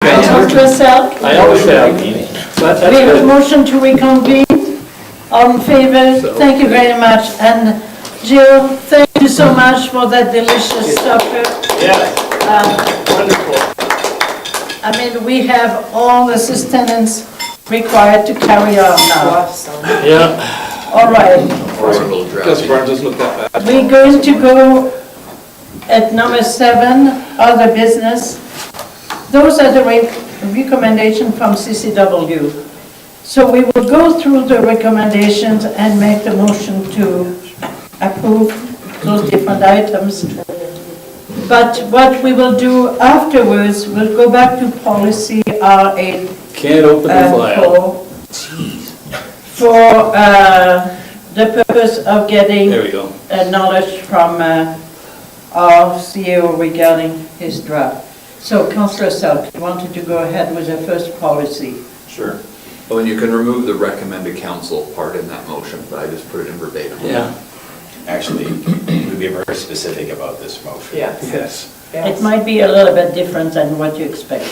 Councillor Selk. I always have. But that's We have a good. motion to reconvene. All in favor? Thank you very much. And Jill, thank you so much for that delicious supper. Yeah, wonderful. I mean, we have all the sustenance required to carry on now. Yeah. All right. Because Burns doesn't look that bad. We're going to go at number 7, other business. Those are the recommendation from CCW. So we will go through the recommendations and make the motion to approve those different items. But what we will do afterwards, we'll go back to policy R8. Can't open the file. For the purpose of getting There we go. knowledge from our CEO regarding his draft. So, Councillor Selk, you wanted to go ahead with the first policy. Sure. Oh, and you can remove the recommended council part in that motion, but I just put it in verbatim. Yeah. Actually, we'd be very specific about this motion. Yes. It might be a little bit different than what you expect,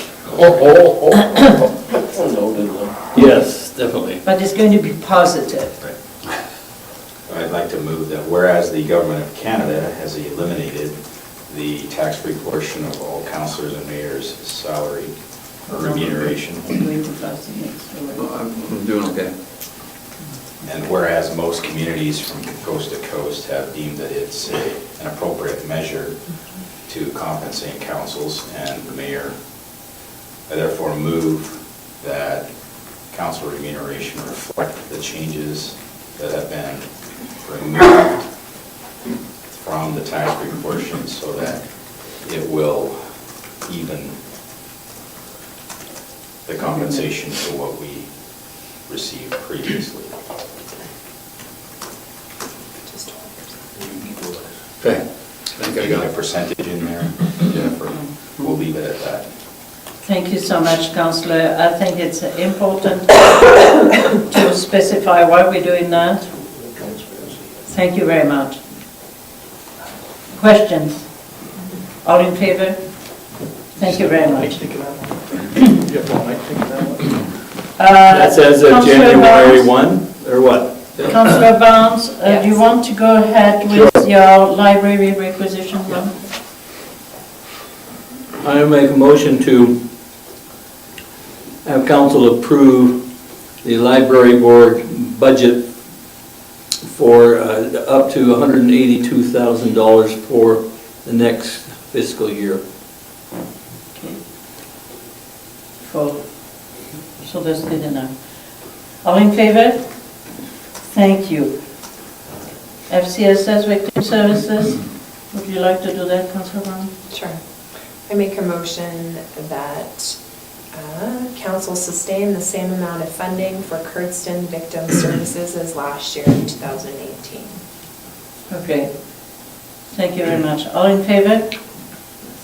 Yes, definitely. but it's going to be positive. I'd like to move that whereas the Government of Canada has eliminated the tax-free portion of all councillors and mayors' salary or remuneration, I'm going to pass the next one. I'm doing okay. and whereas most communities from coast to coast have deemed that it's an appropriate measure to compensate councils and the mayor, I therefore move that council remuneration reflect the changes that have been removed from the tax-free portion so that it will even the compensation to what we received previously. Okay. I think I got A it. percentage in there, Jennifer, we'll leave it at that. Thank you so much, Councillor. I think it's important to specify why we're doing that. Thank you very much. Questions? All in favor? Thank you very much. That's as of Councillor January Barnes? 1, or what? Councillor Barnes, do you want to go ahead with your library requisition one? I make a motion to have council approve the library board budget for up to $182,000 for the next fiscal year. Okay. So that's good enough. All in favor? Thank you. FCSS Victim Services, would you like to do that, Councillor Brown? Sure. I make a motion that council sustain the same amount of funding for Curdston Victim Services as last year in 2018. Okay. Thank you very much. All in favor?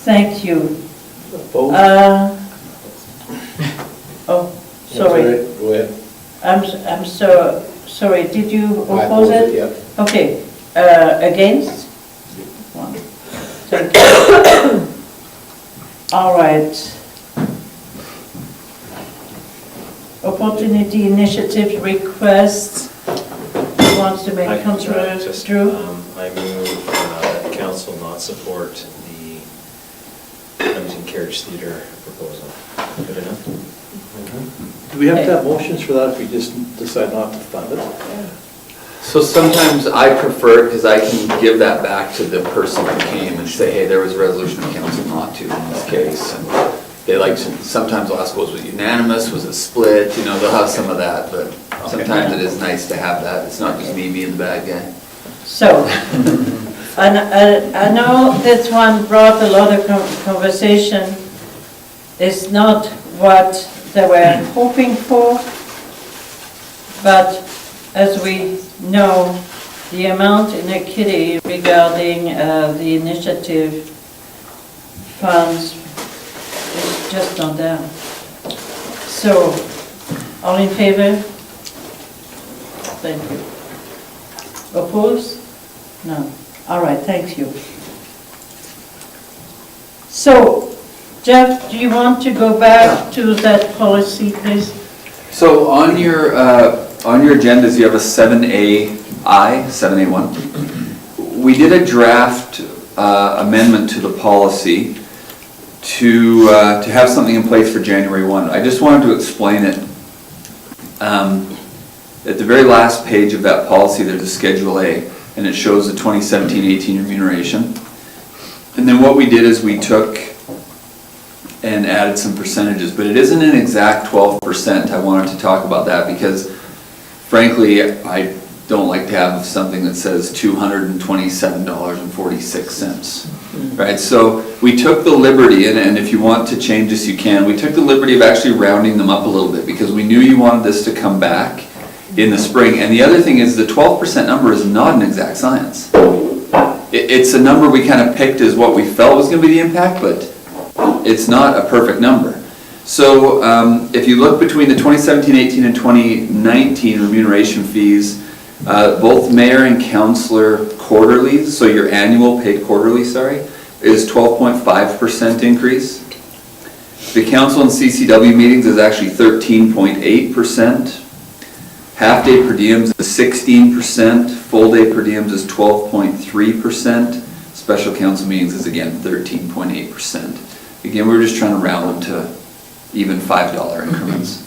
Thank you. Opposed? Oh, sorry. Go ahead. I'm so sorry. Did you oppose it? Yeah. Okay. Against? One. Thank you. All right. Opportunity Initiative requests. Who wants to I make can, Councillor just, Drew? I move council not support the Edmonton Carriage Theatre proposal. Good enough? Do we have to have motions for that if we just decide not to fund it? So sometimes I prefer, because I can give that back to the person who came and say, hey, there was a resolution of council not to in this case. And they like to, sometimes they'll ask, was it unanimous, was it split? You know, they'll have some of that, but sometimes it is nice to have that. It's not just me being the bad guy. So, I know this one brought a lot of conversation. It's not what they were hoping for, but as we know, the amount in the kitty regarding the initiative funds is just not there. So, all in favor? Thank you. Opposed? No. All right, thank you. So, Jeff, do you want to go back to that policy, please? So on your agendas, you have a 7A1. We did a draft amendment to the policy to have something in place for January 1. I just wanted to explain it. At the very last page of that policy, there's a Schedule A, and it shows the 2017-18 remuneration. And then what we did is we took and added some percentages, but it isn't an exact 12%. I wanted to talk about that because frankly, I don't like to have something that says $227.46, right? So we took the liberty, and if you want to change this, you can. We took the liberty of actually rounding them up a little bit because we knew you wanted this to come back in the spring. And the other thing is the 12% number is not an exact science. It's a number we kind of picked as what we felt was going to be the impact, but it's not a perfect number. So if you look between the 2017-18 and 2019 remuneration fees, both mayor and councillor quarterlies, so your annual paid quarterly, is 12.5% increase. The council and CCW meetings is actually 13.8%. Half-day per diems is 16%, full-day per diems is 12.3%, special council meetings is again 13.8%. Again, we're just trying to round them to even $5 increments.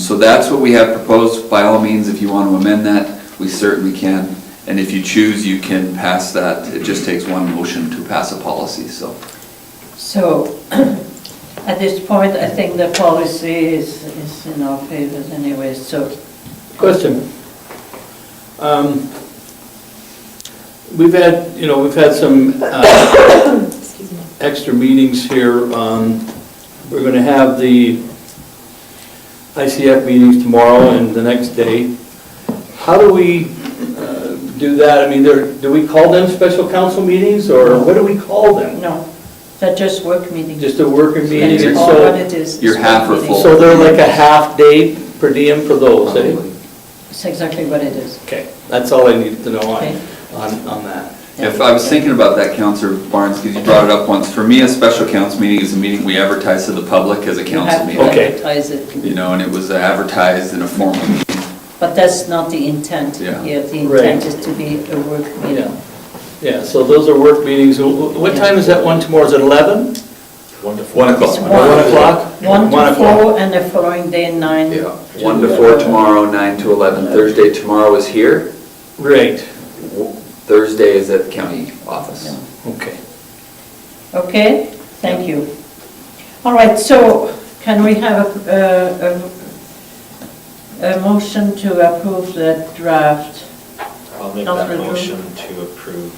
So that's what we have proposed. By all means, if you want to amend that, we certainly can. And if you choose, you can pass that. It just takes one motion to pass a policy, so. So, at this point, I think the policy is in our favor anyway, so. Question. We've had some Excuse me. extra meetings here. We're going to have the ICF meetings tomorrow and the next day. How do we do that? I mean, do we call them special council meetings, or what do we call them? No, they're just work meetings. Just a working meeting? That's And all so, what it is. You're It's half work or meetings. full. so they're like a half day per diem for those, eh? It's exactly what it is. Okay, that's all I needed to know Okay. on that. If I was thinking about that, Councillor Barnes, because you brought it up once, for me, a special council meeting is a meeting we advertise to the public as a You council have to meeting. Okay. advertise it. You know, and it was advertised in a formal meeting. But that's not the intent Yeah. here. The Right. intent is to be a work meeting. Yeah, so those are work meetings. What time is that one tomorrow? Is it 11? 1 to 1 o'clock. It's 1 one. o'clock? 1 to o'clock. 4 and the following day 9. Yeah, 1 to 4 tomorrow, 9 to 11. Thursday tomorrow is here. Right, Thursday is at the county office. okay. Okay, thank you. All right, so can we have a motion to approve the draft? I'll make that Councillor Drew. motion to approve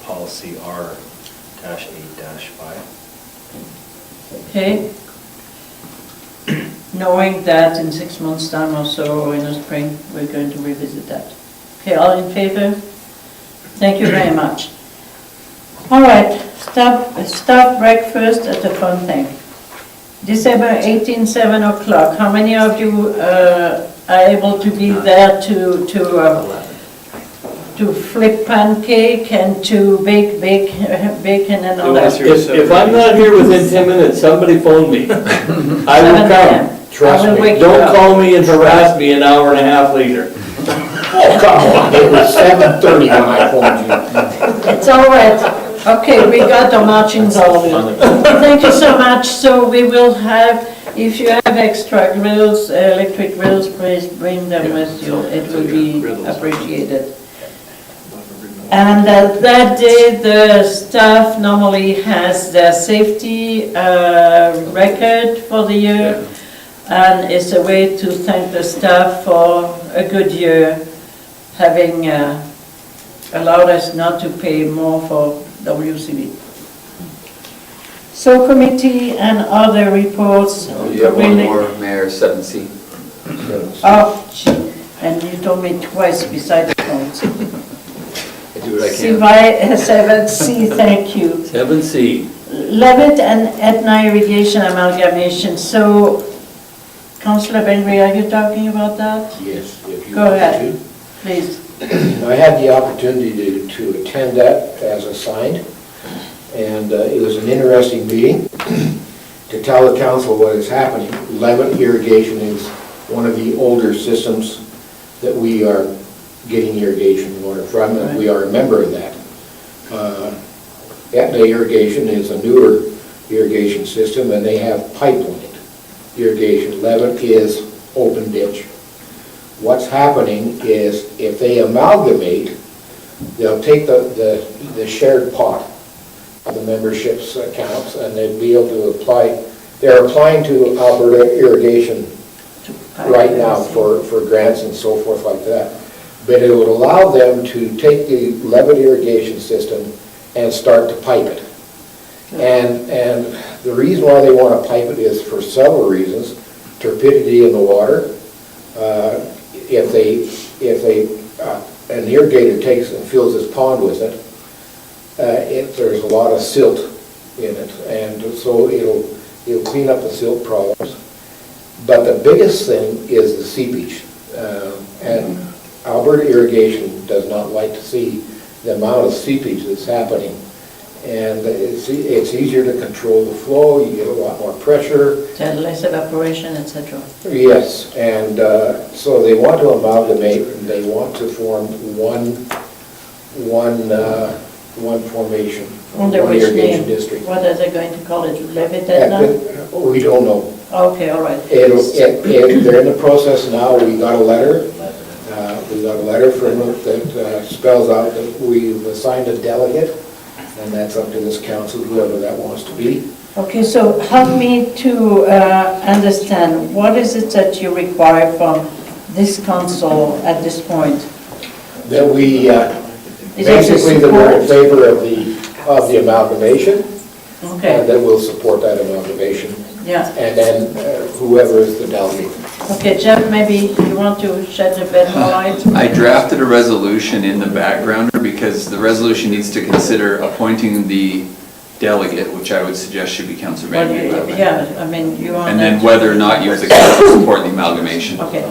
policy R-8-5. Okay? Knowing that in 6 months' time or so, or in the spring, we're going to revisit that. Okay, all in favor? Thank you very much. All right, staff breakfast at the Fontaine. December 18, 7 o'clock. How many of you are able to be there to flip pancake and to bake bacon and all that? If I'm not here within 10 minutes, somebody phone me. I will 7 a.m. come. I will wake you Don't up. call me and harass me an hour and a half later. Oh, come on, it was 7:30 when I called you. It's all right. Okay, we got the marching orders. Thank you so much. So we will have, if you have extra grills, electric grills, please bring them with you. It will be appreciated. And that day, the staff normally has their safety record for the year. And it's a way to thank the staff for a good year, having allowed us not to pay more for WCB. So committee and other reports. You have one really- more, Mayor, 7C. Oh, gee, and you told me twice beside the phones. I do what I can. 7C, thank you. 7C. Levitt and Etna irrigation amalgamation. So, Councillor Bengry, are you talking about that? Yes, if you Go want ahead. to. Please. I had the opportunity to attend that as assigned, And it was an interesting meeting. To tell the council what is happening, Levitt irrigation is one of the older systems that we are getting irrigation water from, and we are a member of that. Aetna irrigation is a newer irrigation system, and they have pipeline irrigation. Levitt is open ditch. What's happening is if they amalgamate, they'll take the shared pot of the membership's accounts, and they'll be able to apply, they're applying to Alberta irrigation right now for grants and so forth like that. But it would allow them to take the Levitt irrigation system and start to pipe it. And the reason why they want to pipe it is for several reasons. Turbidity in the water. An irrigator takes and fills his pond with it, there's a lot of silt in it, and so it'll clean up the silt problems. But the biggest thing is the seepage, and Alberta irrigation does not like to see the amount of seepage that's happening. And it's easier to control the flow, you get a lot more pressure. Less evaporation, etc. Yes, and so they want to amalgamate, and they want to form one formation, Under one which irrigation name? district. What are they going to call it? Levitt Aetna? We don't know. Okay, all right. They're in the process now. We got a letter. We got a letter from them that spells out that we've assigned a delegate, and that's up to this council, whoever that wants to be. Okay, so help me to understand, what is it that you require from this council at this point? That we, Is it to basically, that we're in support? favor of the amalgamation, and Okay, that we'll support that amalgamation, yeah. and then whoever is the delegate. Okay, Jeff, maybe you want to shed a bit more light? I drafted a resolution in the backgrounder because the resolution needs to consider appointing the delegate, which I would suggest should be Councillor Well, Bengry. yeah, I mean, you want... And then whether or not you as a council support the amalgamation. Okay,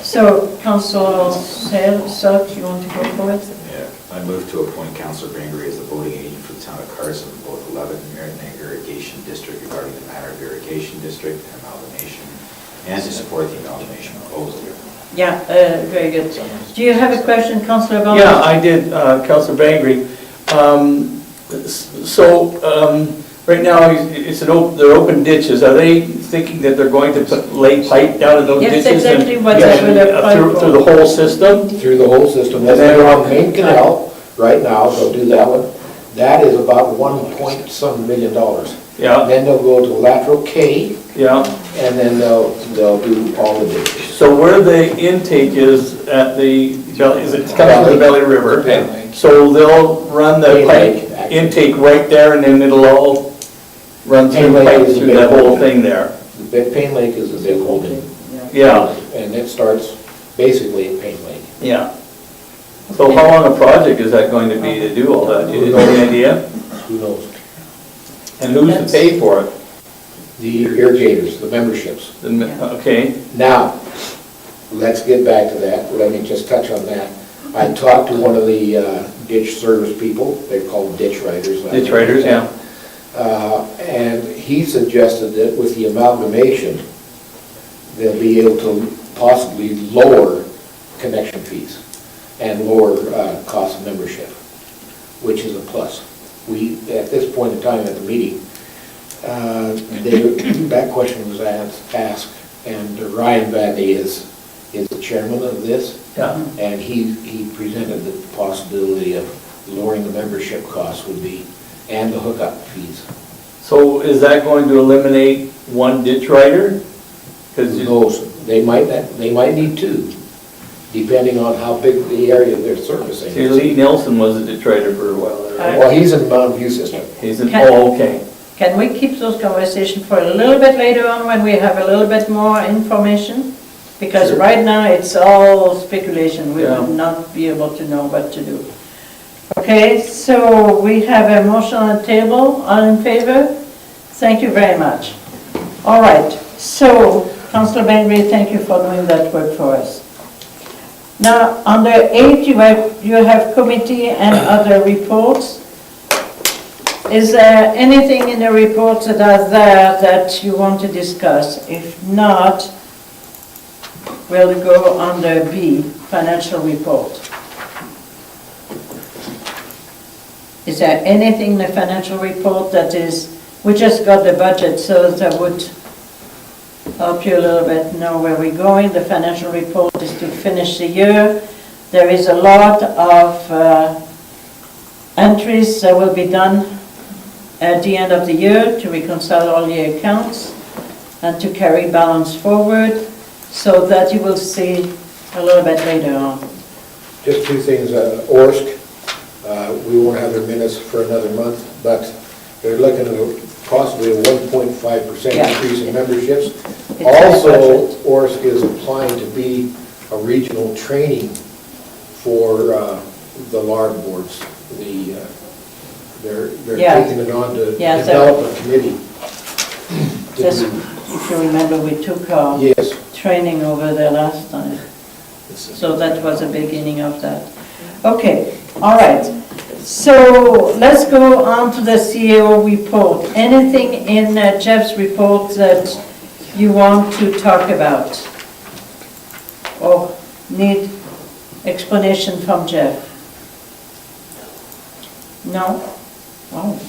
so Councillor Selk, you want to go for it? Yeah, I move to appoint Councillor Bengry as the voting agent for the town of Carson, both 11 and Aetna irrigation district regarding the matter of irrigation district and amalgamation, and to support the amalgamation proposal. Yeah, very good. Do you have a question, Councillor Bond? Yeah, I did, Councillor Bengry. Right now, they're open ditches. Are they thinking that they're going to lay pipe down in those Yes, ditches? exactly and- what yeah, they will and, apply for. Through the whole system? Through the whole system. And then They're on Main Canal right now, they'll do that one. That is about $1.some million. Yeah, Then they'll go to lateral K, yeah. and then they'll do all the ditches. So where the intake is at the, is it coming from the Valley River? Valley. So they'll run the Pain pipe Lake, actually. intake right there, and then it'll all run Pain through the Lake pipe is a through big that whole one. thing there. The big Pain Lake is the big holding, Yeah, and it starts basically at Pain Lake. yeah. So how long a project is that going to be to do all that? Do you have any idea? Who knows? And who's to pay for it? The irrigators, the memberships. Okay, Now, let's get back to that. Let me just touch on that. I talked to one of the ditch service people. They're called ditch riders. ditch riders, yeah. And he suggested that with the amalgamation, they'll be able to possibly lower connection fees and lower cost of membership, which is a plus. We, at this point in time at the meeting, that question was asked, and Ryan Vadney is the chairman of this, Yeah. and he presented the possibility of lowering the membership costs would be, and the hookup fees. So is that going to eliminate one ditch rider? Because Who knows? They might need two, depending on how big the area they're servicing. Lee Nelson was a ditch rider for a while, right? Well, he's in the Mountain View system. He's in, Can- oh, okay. Can we keep those conversations for a little bit later on when we have a little bit more information? Because Sure. right now, it's all speculation. We Yeah. will not be able to know what to do. Okay, so we have a motion on the table. All in favor? Thank you very much. All right, so Councillor Bengry, thank you for doing that work for us. Now, under 8, you have committee and other reports. Is there anything in the reports that are there that you want to discuss? If not, we'll go under B, financial report. Is there anything in the financial report that is, we just got the budget, so that would help you a little bit know where we're going. The financial report is to finish the year. There is a lot of entries that will be done at the end of the year to reconcile all the accounts and to carry balance forward, so that you will see a little bit later on. Just two things, Orsk, we won't have their minutes for another month, but they're looking at possibly a 1.5% Yeah. increase in memberships. It's in the Also, budget. Orsk is applying to be a regional training for the LARB boards. They're Yeah. taking it on to Yeah, so- develop a committee. Just, if you remember, we took our Yes. training over there last time. So that was the beginning of that. Okay, all right. So let's go on to the CEO report. Anything in Jeff's report that you want to talk about? Or need explanation from Jeff? No? Oh,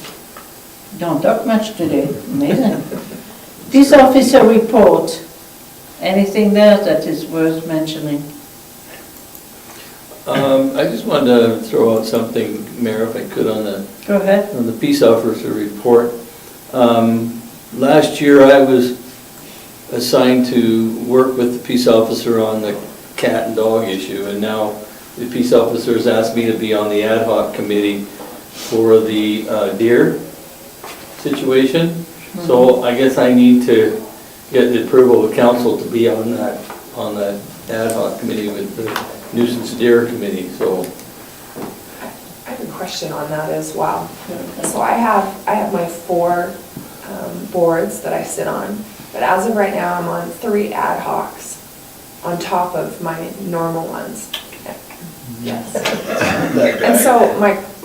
don't talk much today, amazing. Peace officer report. Anything there that is worth mentioning? I just wanted to throw out something, Mayor, if I could, on Go ahead. the peace officer report. Last year, I was assigned to work with the peace officer on the cat and dog issue, and now the peace officer has asked me to be on the ad hoc committee for the deer situation. So I guess I need to get the approval of council to be on that ad hoc committee with the nuisance deer committee, so. I have a question on that as well. So I have my 4 boards that I sit on, but as of right now, I'm on 3 ad hocs on top of my normal ones. Yes. And so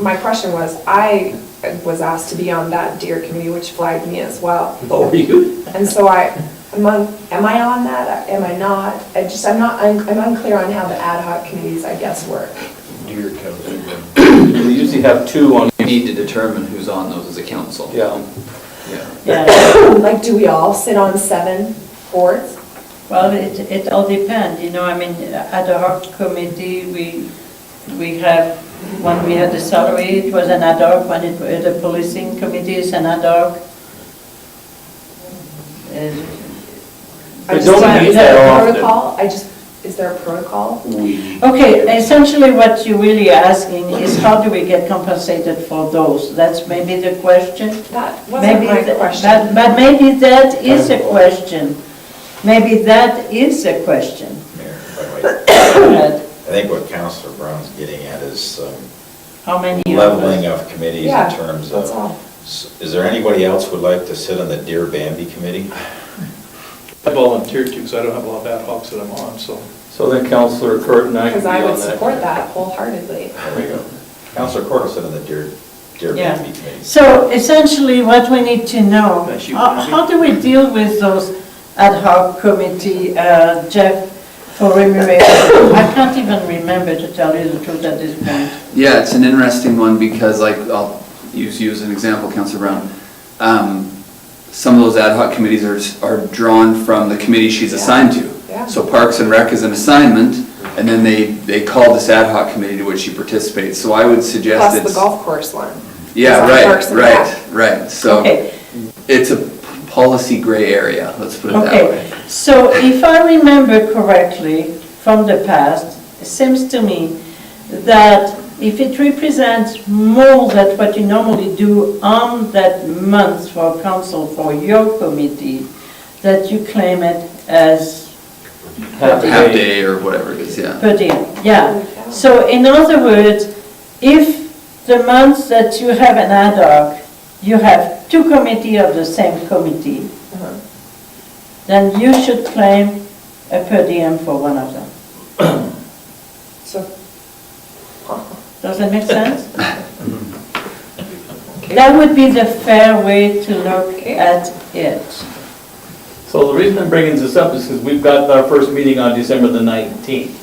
my question was, I was asked to be on that deer committee, which flagged me as well. Oh, are you? And so am I on that? Am I not? I'm unclear on how the ad hoc committees, I guess, work. Deer council. We usually have 2 on, You need to determine who's on those as a council. yeah. Yeah. Yeah, Like, do we all sit on 7 boards? well, it all depends, you know, I mean, ad hoc committee, we have, when we had the salary, it was an ad hoc, when the policing committee is an ad hoc. I We just don't want- meet is there that a often. protocol? Is there a protocol? Okay, essentially what you're really asking is how do we get compensated for those? That's maybe the question. That wasn't Maybe my th- question. But maybe that is a question. Maybe that is a question. Mayor, by the way, Go ahead. I think what Councillor Brown's getting at is How many of us? leveling of committees in Yeah, terms that's of, all. is there anybody else who would like to sit on the Deer Bambi committee? I volunteered to, because I don't have a lot of ad hocs that I'm on, so. So then Councillor Kurt and I can Because be I on would that. support that wholeheartedly. There we go. Councillor Court will sit on the Deer Yeah. Bambi committee. So essentially what we need to know, Bless you, how do we deal with those ad hoc committee, Jeff, for remuneration? I can't even remember, to tell you the truth at this point. Yeah, it's an interesting one because, like, I'll use you as an example, Councillor Brown. Some of those ad hoc committees are drawn from the committee she's assigned to. Yeah. So Parks and Rec is an assignment, and then they call this ad hoc committee to which she participates. So I would suggest Plus it's... the golf course one. Yeah, It's on Parks and Rec. right. So Okay, it's a policy gray area, let's put it that okay. way. So if I remember correctly from the past, it seems to me that if it represents more than what you normally do on that month for council for your committee, that you claim it as Half a Half day. day or whatever it is, yeah. per diem. Yeah. So in other words, if the month that you have an ad hoc, you have 2 committees of the same committee, then you should claim a per diem for one of them. So, Does that make sense? That would be the fair way to look at it. So the reason I'm bringing this up is because we've got our first meeting on December the 19th.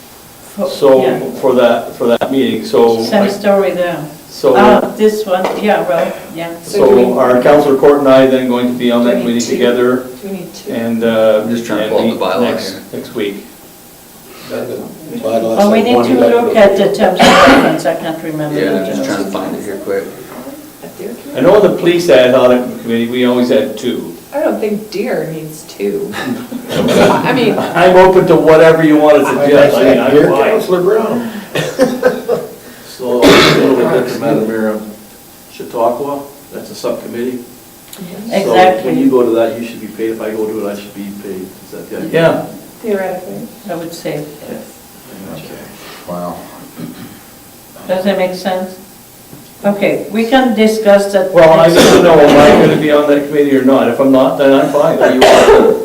Yeah. So, for that meeting, so. Same story there. So, This one, yeah, well, yeah. so our Councillor Court and I then going to be on that Do we need committee two? together Do we need two? and. I'm just trying to pull up the meet bylaw Next week. Well, we need to look at the terms of reference, I can't remember. Yeah, the I'm just terms. trying to find it here quick. A deer I know the police ad hoc committee, we always had 2. I don't think deer needs two. I mean, I'm open to whatever you want to suggest. I mean, I'm Dear fine. Councillor Brown. So, a little bit, Madam Mayor, Chautauqua, that's a subcommittee. So when you Exactly, go to that, you should be paid. If I go to it, I should be paid. Is that the idea? Yeah, theoretically. I would say. Okay. Wow. Does that make sense? Okay, we can discuss that. well, I next need to time. know, am I going to be on that committee or not? If I'm not, then I'm fine.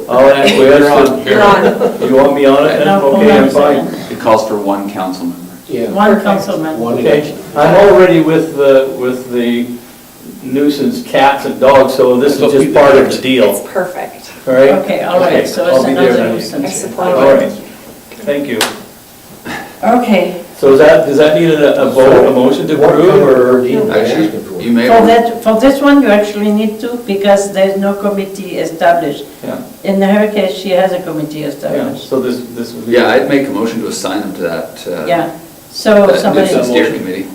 I'll acquiesce. You're on. You want me on it, then No, okay, I'm hold on a fine. second. It calls for 1 council member. Yeah. One councilman. One Okay, election. I'm already with the nuisance cats and dogs, so this is just part of the deal, It's perfect. all right? Okay, all right, Okay, so I'll it's be there another then. nuisance. I support All All right. right, thank you. Okay, So does that need a vote, a motion to What approve, kind of or? are you Actually, asking for? you may, for this one, you actually need to, because there's no committee established. Yeah, In her case, she has a committee yeah, established. so this would be. yeah, I'd make a motion to assign them to that, Yeah, so that somebody, nuisance deer Motion. committee.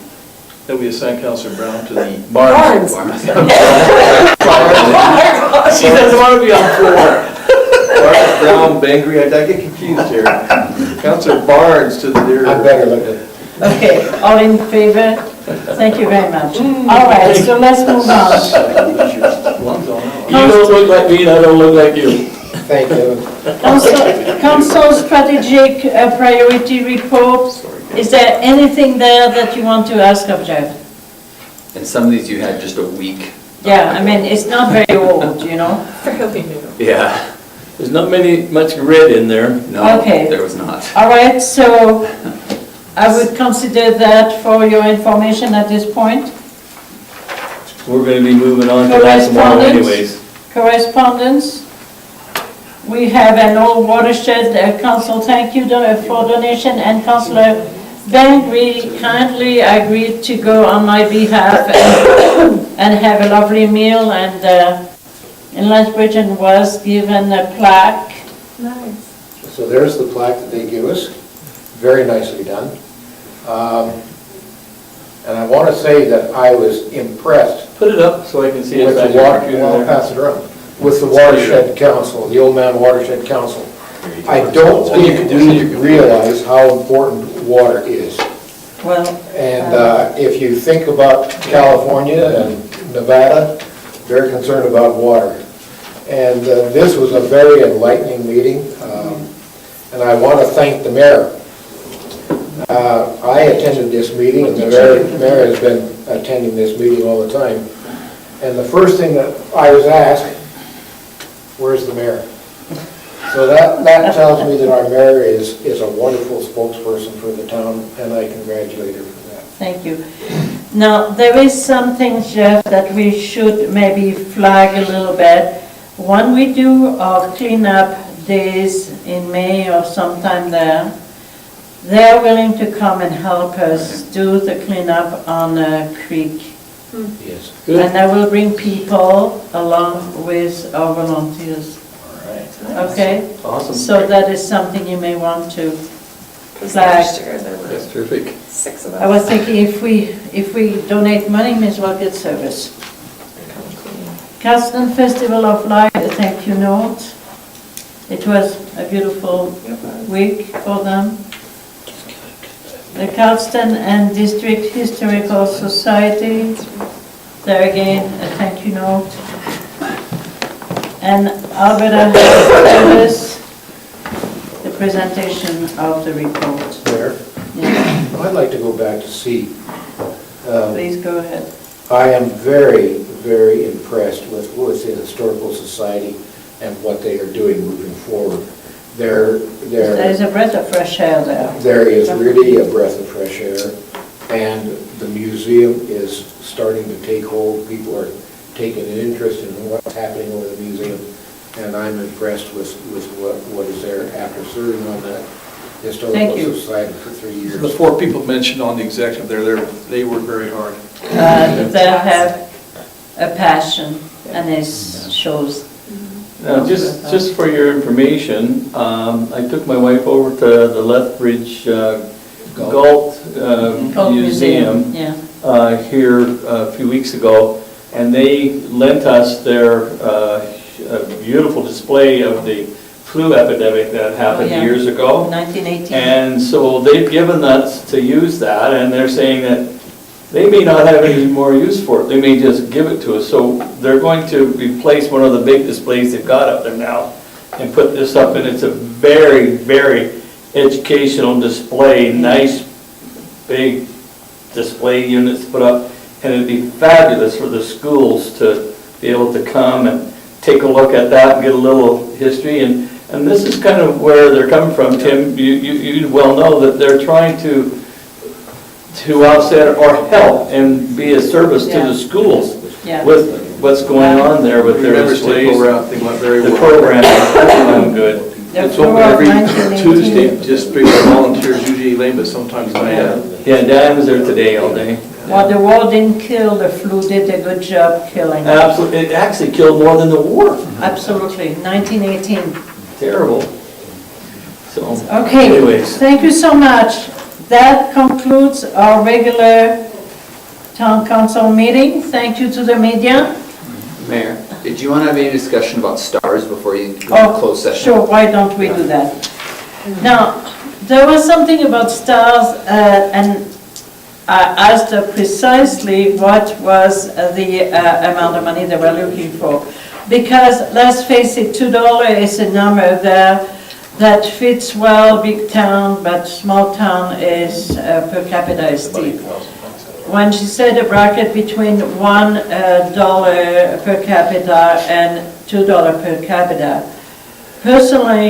Then we assign Councillor Brown to the Barnes. Barnes. She doesn't want to be on floor. Barnes, Brown, Bengry, I get confused here. Councillor Barnes to the deer. I better look at. okay, all in favor? Thank you very much. All right, so let's move on. You don't look like me, and I don't look like you. Thank you. Council strategic priority report. Is there anything there that you want to ask of Jeff? And some of these you had just a week. Yeah, I mean, it's not very old, you know? Fairly new. Yeah. There's not much grid in there. No, Okay. there was not. All right, so I would consider that for your information at this point. We're going to be moving on to that tomorrow Correspondence? anyways. Correspondence. We have an old watershed council thank you for donation, and Councillor Bengry kindly agreed to go on my behalf and have a lovely meal, and in Lethbridge was given a plaque. Nice. So there's the plaque that they give us, very nicely done. And I want to say that I was impressed Put it up so I can see it. with the Back your water, computer well, I'll there. pass it around, with the watershed council, the old man watershed council. I don't think we realize how important water is. Well, And if you think about California and Nevada, they're concerned about water. And this was a very enlightening meeting, and I want to thank the mayor. I attended this meeting, and the mayor has been attending this meeting all the time. And the first thing that I was asked, where's the mayor? So that tells me that our mayor is a wonderful spokesperson for the town, and I congratulate her for that. thank you. Now, there is something, Jeff, that we should maybe flag a little bit. When we do our cleanup days in May or sometime there, they're willing to come and help us do the cleanup on a creek. Yes. And I will bring people along with our volunteers, All right. okay? Awesome. So that is something you may want to Because flag. last year there were That's terrific. 6 of us. I was thinking if we donate money, may as well get service. Come clean. Castle Festival of Light, a thank you note. It was a beautiful week for them. The Carlston and District Historical Society, there again, a thank you note. And Alberta Health Service, the presentation of the report. Mayor, Yeah, I'd like to go back to C. please go ahead. I am very, very impressed with the Historical Society and what they are doing moving forward. There is a breath of fresh air there. There is really a breath of fresh air, and the museum is starting to take hold. People are taking an interest in what's happening over the museum, and I'm impressed with what is there after serving on that Thank you. historical society for 3 years. The 4 people mentioned on the executive there, they work very hard. They have a passion, and it shows. Now, just for your information, I took my wife over to the Lethbridge Galt Galt Museum Yeah. here a few weeks ago, and they lent us their beautiful display of the flu epidemic that happened Yeah. years ago. 1918. And so they've given us to use that, and they're saying that they may not have any more use for it. They may just give it to us. So they're going to replace one of the big displays they've got up there now and put this up, and it's a very, very educational display, nice big display units put up, and it'd be fabulous for the schools to be able to come and take a look at that and get a little history. And this is kind of where they're coming from, Tim. You well know that they're trying to offset or help and be a service to Yeah. the schools Yeah. with what's going on there with their Remember state displays. route, they went very The well. program is doing good. The It's floor open of every 1918. Tuesday, just big volunteers, usually lame, but sometimes Diane. Yeah, Dan was there today all day. Well, the war didn't kill, the flu did a good job killing. Absolutely, it actually killed more than the war. Absolutely, 1918. Terrible. So, Okay, anyways. thank you so much. That concludes our regular town council meeting. Thank you to the media. Mayor, did you want to have any discussion about stars before you go Oh, to closed session? sure, why don't we do that? Now, there was something about stars, and I asked her precisely what was the amount of money they were looking for. Because, let's face it, $2 is a number there that fits well, big town, but small town is, per capita is steep. When she said a bracket between $1 per capita and $2 per capita, personally,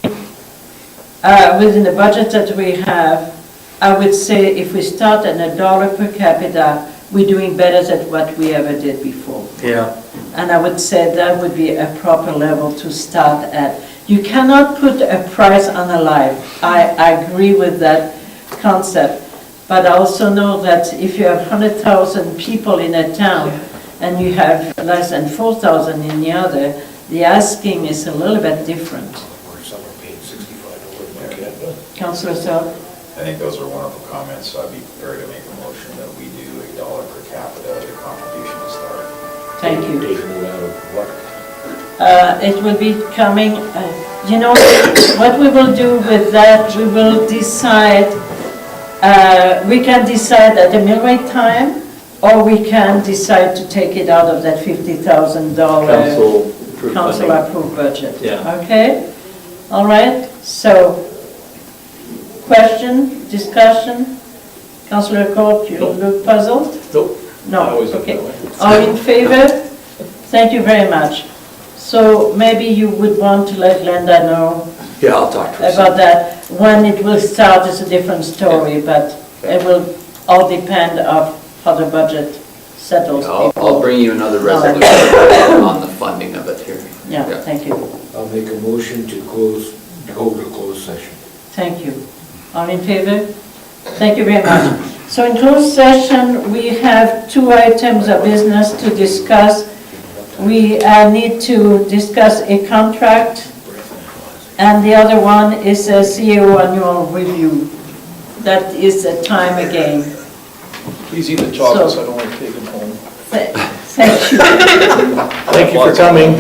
within the budget that we have, I would say if we start at $1 per capita, we're doing better than what we ever did before. Yeah. And I would say that would be a proper level to start at. You cannot put a price on a life. I agree with that concept. But I also know that if you have 100,000 people in a town and you have less than 4,000 in the other, the asking is a little bit different. Or some are paying $65 per capita. Councillor Selk? I think those are wonderful comments, so I'd be prepared to make a motion that we do $1 per capita as a contribution to start. Thank you. Taking it out of what? It will be coming, you know, what we will do with that, we will decide, we can decide at the mill rate time, or we can decide to take it out of that $50,000 council approved budget. Yeah. Okay? All right, so, question, discussion? Councillor Court, you look puzzled? Nope. I No, always look okay. that way. All in favor? Thank you very much. So maybe you would want to let Glenda know Yeah, I'll talk to her. about that. When it will start is a different story, but it will all depend of how the budget settles. I'll bring you another All right. resolution on the funding of it here. Yeah, thank you. I'll make a motion to go to closed session. Thank you. All in favor? Thank you very much. So in closed session, we have 2 items of business to discuss. We need to discuss a contract, and the other one is a CEO annual review. That is a time again. Please eat the chocolates, I don't want to take them home. Thank you. Thank you for coming.